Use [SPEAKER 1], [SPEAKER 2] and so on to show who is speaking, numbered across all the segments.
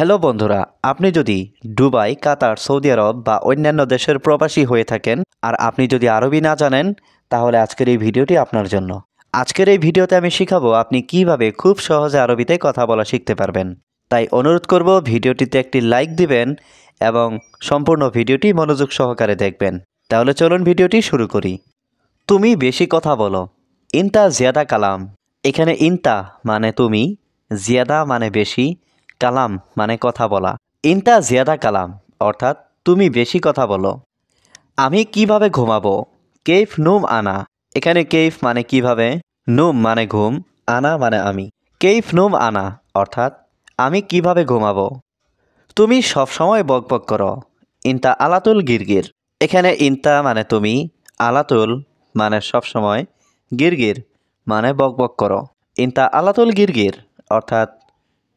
[SPEAKER 1] Hello বন্ধুরা, আপনি যদি দুবাই, কাতার, সৌদি আরব বা অন্যান্য দেশের প্রবাসী হয়ে থাকেন আর আপনি যদি আরবি না জানেন, তাহলে আজকের এই ভিডিওটি আপনার জন্য। আজকের এই ভিডিওতে আমি শিখাবো আপনি কিভাবে খুব সহজে আরবিতে কথা বলা শিখতে পারবেন। তাই অনুরোধ করব ভিডিওটিতে একটি লাইক দিবেন এবং সম্পূর্ণ ভিডিওটি মনোযোগ সহকারে দেখবেন। তাহলে চলুন ভিডিওটি শুরু করি। তুমি বেশি কথা বলো। ইনতা জিয়াদা কালাম। এখানে ইনতা মানে তুমি, জিয়াদা মানে বেশি, কালাম মানে কথা বলা। ইনতা জিয়াদা কালাম অর্থাৎ তুমি বেশি কথা বলো। আমি কিভাবে ঘুমাবো? কেইফ নুম আনা। এখানে কেইফ মানে কিভাবে, নুম মানে ঘুম, আনা মানে আমি। কেইফ নুম আনা অর্থাৎ আমি কিভাবে ঘুমাবো। তুমি সবসময় বকবক করো। ইনতা আলাতুল গিরগির। এখানে ইনতা মানে তুমি, আলাতুল মানে সবসময়, গিরগির মানে বকবক করো। ইনতা আলাতুল গিরগির অর্থাৎ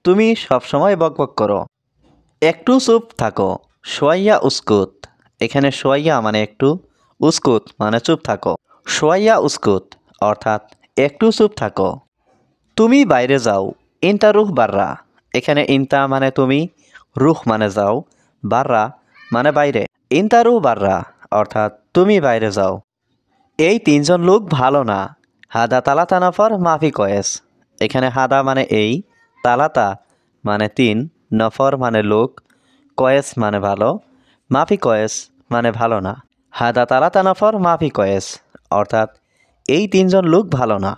[SPEAKER 1] তুমি সবসময় বকবক করো। একটু চুপ থাকো। সোয়াইয়া উস্কুত। এখানে সোয়াইয়া মানে একটু, উস্কুত মানে চুপ থাকো। সোয়াইয়া উস্কুত অর্থাৎ একটু চুপ থাকো। তুমি বাইরে যাও। ইনতা রুহ বাররা। এখানে ইনতা মানে তুমি, রুহ মানে যাও, বাররা মানে বাইরে। ইনতা রুহ বাররা অর্থাৎ তুমি বাইরে যাও। এই তিনজন লোক ভালো না। হাদা তালাতা নফর মাফি কয়েস। এখানে হাদা মানে এই, তালাতা মানে তিন, নফর মানে লোক, কয়েস মানে ভালো, মাফি কয়েস মানে ভালো না। হাদা তালাতা নফর মাফি কয়েস অর্থাৎ এই তিনজন লোক ভালো না।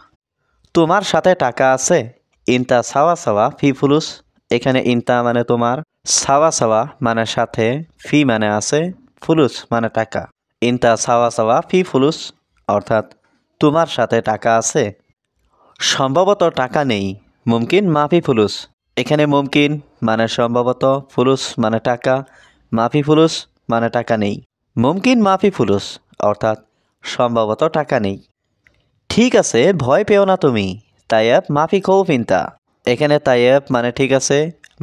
[SPEAKER 1] তোমার সাথে টাকা আছে? ইনতা সাওয়া সাওয়া ফি ফুলুস। এখানে ইনতা মানে তোমার, সাওয়া সাওয়া মানে সাথে, ফি মানে আছে, ফুলুস মানে টাকা। ইনতা সাওয়া সাওয়া ফি ফুলুস অর্থাৎ তোমার সাথে টাকা আছে। সম্ভবত টাকা নেই। মুমকিন মাফি ফুলুস। এখানে মুমকিন মানে সম্ভবত, ফুলুস মানে টাকা, মাফি ফুলুস মানে টাকা নেই। মুমকিন মাফি ফুলুস অর্থাৎ সম্ভবত টাকা নেই। ঠিক আছে, ভয় পেও না তুমি। তাইয়েব মাফি খৌফ ইনতা। এখানে তাইয়েব মানে ঠিক আছে,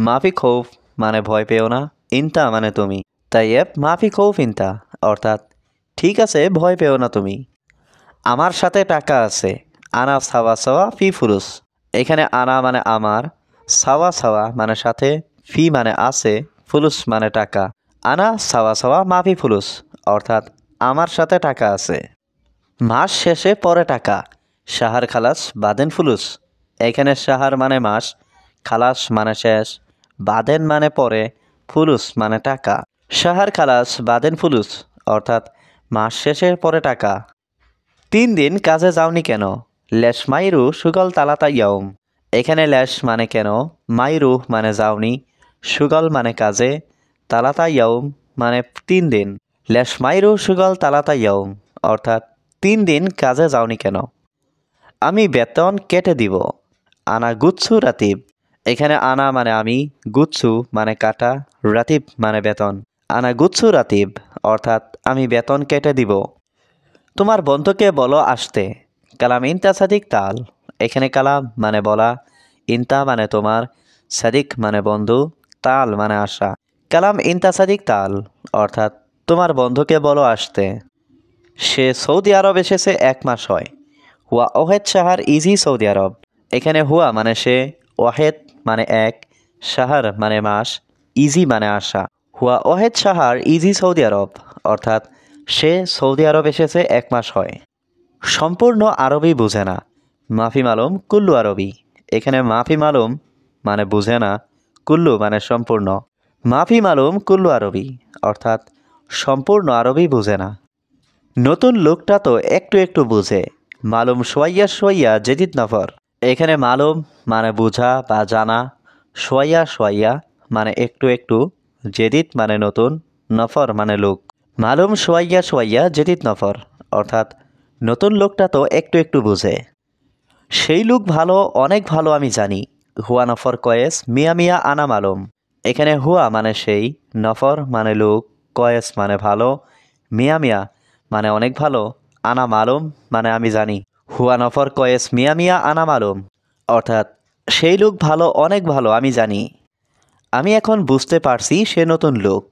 [SPEAKER 1] মাফি খৌফ মানে ভয় পেও না, ইনতা মানে তুমি। তাইয়েব মাফি খৌফ ইনতা অর্থাৎ ঠিক আছে, ভয় পেও না তুমি। আমার সাথে টাকা আছে। আনা সাওয়া সাওয়া ফি ফুলুস। এখানে আনা মানে আমার, সাওয়া সাওয়া মানে সাথে, ফি মানে আছে, ফুলুস মানে টাকা। আনা সাওয়া সাওয়া মাফি ফুলুস অর্থাৎ আমার সাথে টাকা আছে। মাস শেষে পরে টাকা। সাহার খালাস বাদেন ফুলুস। এখানে সাহার মানে মাস, খালাস মানে শেষ, বাদেন মানে পরে, ফুলুস মানে টাকা। সাহার খালাস বাদেন ফুলুস অর্থাৎ মাস শেষে পরে টাকা। 3 দিন কাজে যাওনি কেন? লেশ মাইরু সুগল তালাতা ইয়ম। এখানে লেশ মানে কেন, মাইরু মানে যাওনি, সুগল মানে কাজে, তালাতা ইয়ম মানে 3 দিন। লেশ মাইরু সুগল তালাতা ইয়ম অর্থাৎ 3 দিন কাজে যাওনি কেন? আমি বেতন কেটে দিব। আনা গুচ্ছু রাতিব। এখানে আনা মানে আমি, গুচ্ছু মানে কাটা, রাতিব মানে বেতন। আনা গুচ্ছু রাতিব অর্থাৎ আমি বেতন কেটে দিব। তোমার বন্ধুকে বলো আসতে। কালাম ইনতা সাদিক তাল। এখানে কালাম মানে বলা, ইনতা মানে তোমার, সাদিক মানে বন্ধু, তাল মানে আসা। কালাম ইনতা সাদিক তাল অর্থাৎ তোমার বন্ধুকে বলো আসতে। সে সৌদি আরব এসেছে 1 মাস হয়। হুয়া ওহেদ শাহার ইজি সৌদি আরব। এখানে হুয়া মানে সে, ওয়াহেদ মানে এক, শাহার মানে মাস, ইজি মানে আসা। হুয়া ওহেদ শাহার ইজি সৌদি আরব অর্থাৎ সে সৌদি আরব এসেছে 1 মাস হয়। সম্পূর্ণ আরবি বুঝে না। মাফি মালুম কুল্লু আরবি। এখানে মাফি মালুম মানে বুঝে না, কুল্লু মানে সম্পূর্ণ। মাফি মালুম কুল্লু আরবি অর্থাৎ সম্পূর্ণ আরবি বুঝে না। নতুন লোকটা তো একটু একটু বুঝে। মালুম সোয়াইয়া সোয়াইয়া জেদিদ নফর। এখানে মালুম মানে বোঝা বা জানা, সোয়াইয়া সোয়াইয়া মানে একটু একটু, জেদিদ মানে নতুন, নফর মানে লোক। মালুম সোয়াইয়া সোয়াইয়া জেদিদ নফর অর্থাৎ নতুন লোকটা তো একটু একটু বুঝে। সেই লোক ভালো, অনেক ভালো আমি জানি। হুয়া নফর কয়েস মিয়া মিয়া আনা মালুম। এখানে হুয়া মানে সেই, নফর মানে লোক, কয়েস মানে ভালো, মিয়া মিয়া মানে অনেক ভালো, আনা মালুম মানে আমি জানি। হুয়া নফর কয়েস মিয়া মিয়া আনা মালুম অর্থাৎ সেই লোক ভালো, অনেক ভালো আমি জানি। আমি এখন বুঝতে পারছি সে নতুন লোক।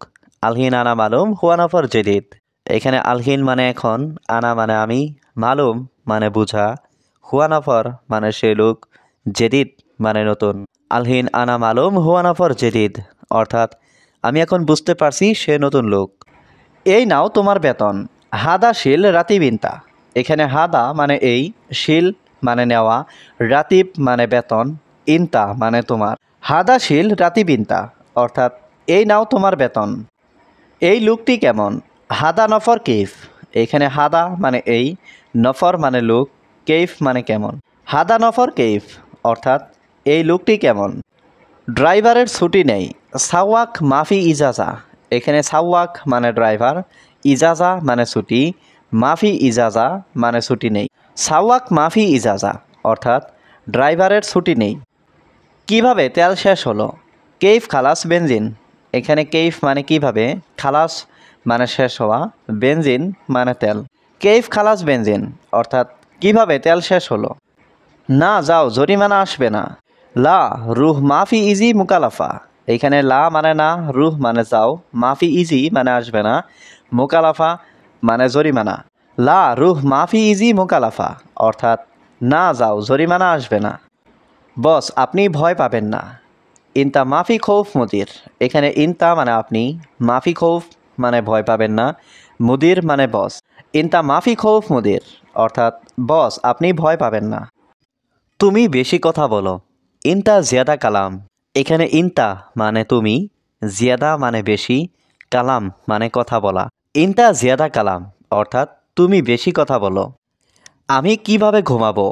[SPEAKER 1] আলহিন আনা মালুম হুয়া নফর জেদিদ। এখানে আলহিন মানে এখন, আনা মানে আমি, মালুম মানে বুঝা, হুয়া নফর মানে সে লোক, জেদিদ মানে নতুন। আলহিন আনা মালুম হুয়া নফর জেদিদ অর্থাৎ আমি এখন বুঝতে পারছি সে নতুন লোক। এই নাও তোমার বেতন। হাদা শিল রাতিবিনতা। এখানে হাদা মানে এই, শিল মানে নেওয়া, রাতিব মানে বেতন, ইনতা মানে তোমার। হাদা শিল রাতিবিনতা অর্থাৎ এই নাও তোমার বেতন। এই লোকটি কেমন? হাদা নফর কেইফ। এখানে হাদা মানে এই, নফর মানে লোক, কেইফ মানে কেমন। হাদা নফর কেইফ অর্থাৎ এই লোকটি কেমন। ড্রাইভারের ছুটি নেই। সাওয়াক মাফি ইজাজা। এখানে সাওয়াক মানে ড্রাইভার, ইজাজা মানে ছুটি, মাফি ইজাজা মানে ছুটি নেই। সাওয়াক মাফি ইজাজা অর্থাৎ ড্রাইভারের ছুটি নেই। কিভাবে তেল শেষ হলো? কেইফ খালাস বেনজিন। এখানে কেইফ মানে কিভাবে, খালাস মানে শেষ হওয়া, বেনজিন মানে তেল। কেইফ খালাস বেনজিন অর্থাৎ কিভাবে তেল শেষ হলো। না যাও, জরিমানা আসবে না। লা রুহ মাফি ইজি মুকালাফা। এইখানে লা মানে না, রুহ মানে যাও, মাফি ইজি মানে আসবে না, মুকালাফা মানে জরিমানা। লা রুহ মাফি ইজি মুকালাফা অর্থাৎ না যাও, জরিমানা আসবে না। বস আপনি ভয় পাবেন না। ইনতা মাফি খৌফ মুদির। এখানে ইনতা মানে আপনি, মাফি খৌফ মানে ভয় পাবেন না, মুদির মানে বস। ইনতা মাফি খৌফ মুদির অর্থাৎ বস আপনি ভয় পাবেন না। তুমি বেশি কথা বলো। ইনতা জিয়াদা কালাম। এখানে ইনতা মানে তুমি, জিয়াদা মানে বেশি, কালাম মানে কথা বলা। ইনতা জিয়াদা কালাম অর্থাৎ তুমি বেশি কথা বলো। আমি কিভাবে ঘুমাবো?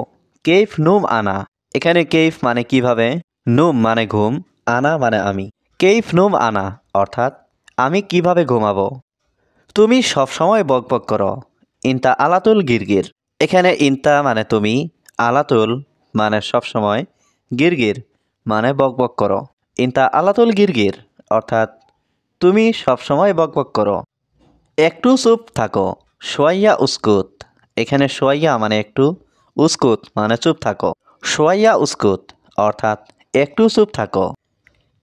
[SPEAKER 1] কেইফ নুম আনা। এখানে কেইফ মানে কিভাবে, নুম মানে ঘুম, আনা মানে আমি। কেইফ নুম আনা অর্থাৎ আমি কিভাবে ঘুমাবো। তুমি সবসময় বকবক করো। ইনতা আলাতুল গিরগির। এখানে ইনতা মানে তুমি, আলাতুল মানে সবসময়, গিরগির মানে বকবক করো। ইনতা আলাতুল গিরগির অর্থাৎ তুমি সবসময় বকবক করো। একটু চুপ থাকো। সোয়াইয়া উস্কুত। এখানে সোয়াইয়া মানে একটু, উস্কুত মানে চুপ থাকো। সোয়াইয়া উস্কুত অর্থাৎ একটু চুপ থাকো।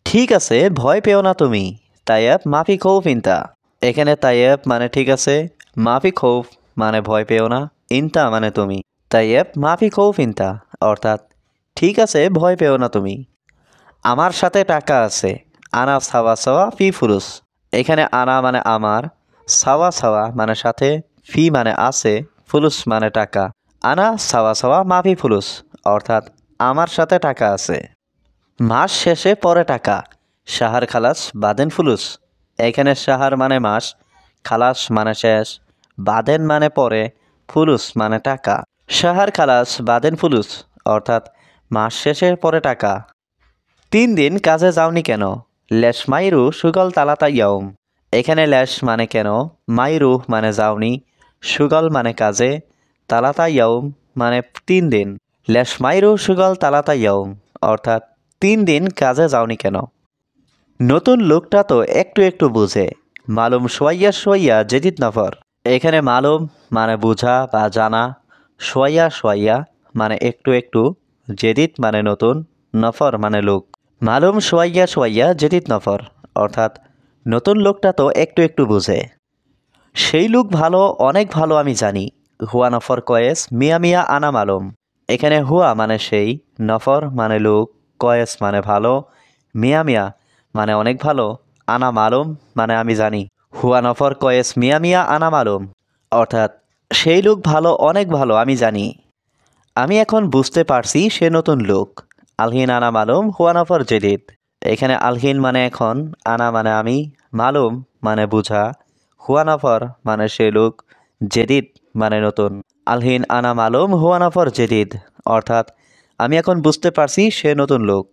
[SPEAKER 1] ঠিক আছে, ভয় পেও না তুমি। তাইয়েব মাফি খৌফ ইনতা। এখানে তাইয়েব মানে ঠিক আছে, মাফি খৌফ মানে ভয় পেও না, ইনতা মানে তুমি। তাইয়েব মাফি খৌফ ইনতা অর্থাৎ ঠিক আছে, ভয় পেও না তুমি। আমার সাথে টাকা আছে। আনা সাওয়া সাওয়া ফি ফুলুস। এখানে আনা মানে আমার, সাওয়া সাওয়া মানে সাথে, ফি মানে আছে, ফুলুস মানে টাকা। আনা সাওয়া সাওয়া মাফি ফুলুস অর্থাৎ আমার সাথে টাকা আছে। মাস শেষে পরে টাকা। শাহার খালাস বাদেন ফুলুস। এখানে শাহার মানে মাস, খালাস মানে শেষ, বাদেন মানে পরে, ফুলুস মানে টাকা। শাহার খালাস বাদেন ফুলুস অর্থাৎ মাস শেষে পরে টাকা। 3 দিন কাজে যাওনি কেন? লেশ মাইরু সুগল তালাতা ইয়ম। এখানে লেশ মানে কেন, মাইরু মানে যাওনি, সুগল মানে কাজে, তালাতা ইয়ম মানে 3 দিন। লেশ মাইরু সুগল তালাতা ইয়ম অর্থাৎ 3 দিন কাজে যাওনি কেন। নতুন লোকটা তো একটু একটু বুঝে। মালুম সোয়াইয়া সোয়াইয়া জেদিদ নফর। এখানে মালুম মানে বোঝা বা জানা, সোয়াইয়া সোয়াইয়া মানে একটু একটু, জেদিদ মানে নতুন, নফর মানে লোক। মালুম সোয়াইয়া সোয়াইয়া জেদিদ নফর অর্থাৎ নতুন লোকটা তো একটু একটু বুঝে। সেই লোক ভালো, অনেক ভালো আমি জানি। হুয়া নফর কয়েস মিয়া মিয়া আনা মালুম। এখানে হুয়া মানে সেই, নফর মানে লোক, কয়েস মানে ভালো, মিয়া মিয়া মানে অনেক ভালো, আনা মালুম মানে আমি জানি। হুয়া নফর কয়েস মিয়া মিয়া আনা মালুম অর্থাৎ সেই লোক ভালো, অনেক ভালো আমি জানি। আমি এখন বুঝতে পারছি সে নতুন লোক। আলহিন আনা মালুম হুয়া নফর জেদিদ। এখানে আলহিন মানে এখন, আনা মানে আমি, মালুম মানে বুঝা, হুয়া নফর মানে সে লোক, জেদিদ মানে নতুন। আলহিন আনা মালুম হুয়া নফর জেদিদ অর্থাৎ আমি এখন বুঝতে পারছি সে নতুন লোক।